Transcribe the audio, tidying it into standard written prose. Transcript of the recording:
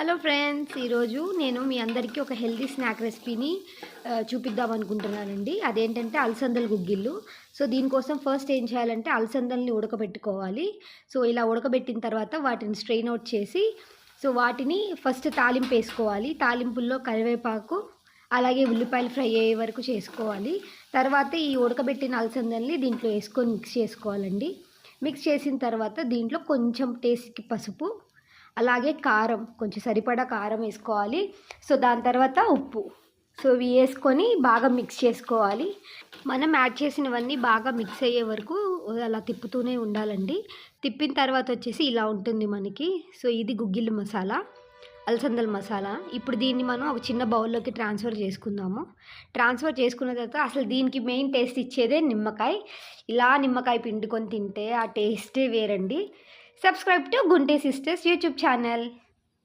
Hello friends, ఈరోజు నేను మీ అందరికీ ఒక హెల్తీ స్నాక్ రెసిపీని చూపిద్దాం అనుకుంటున్నానండి. అదేంటంటే అలసందల గుగ్గిళ్ళు. సో దీనికోసం ఫస్ట్ ఏం చేయాలంటే అలసందల్ని ఉడకబెట్టుకోవాలి. సో ఇలా ఉడకబెట్టిన తర్వాత వాటిని స్ట్రెయిన్ అవుట్ చేసి వాటిని ఫస్ట్ తాలింపు వేసుకోవాలి. తాలింపుల్లో కరివేపాకు అలాగే ఉల్లిపాయలు ఫ్రై అయ్యే వరకు చేసుకోవాలి. తర్వాత ఈ ఉడకబెట్టిన అలసందల్ని దీంట్లో వేసుకొని మిక్స్ చేసుకోవాలండి. మిక్స్ చేసిన తర్వాత దీంట్లో కొంచెం టేస్ట్కి పసుపు అలాగే కారం, కొంచెం సరిపడా కారం వేసుకోవాలి. సో దాని తర్వాత ఉప్పు. సో ఇవి వేసుకొని బాగా మిక్స్ చేసుకోవాలి. మనం యాడ్ చేసినవన్నీ బాగా మిక్స్ అయ్యే వరకు అలా తిప్పుతూనే ఉండాలండి. తిప్పిన తర్వాత వచ్చేసి ఇలా ఉంటుంది మనకి. సో ఇది గుగ్గిళ్ళు మసాలా, అలసందల మసాలా. ఇప్పుడు దీన్ని మనం ఒక చిన్న బౌల్లోకి ట్రాన్స్ఫర్ చేసుకుందాము. ట్రాన్స్ఫర్ చేసుకున్న తర్వాత అసలు దీనికి మెయిన్ టేస్ట్ ఇచ్చేదే నిమ్మకాయ. ఇలా నిమ్మకాయ పిండుకొని తింటే ఆ టేస్టే వేరండి. Subscribe to Gunte Sisters YouTube channel.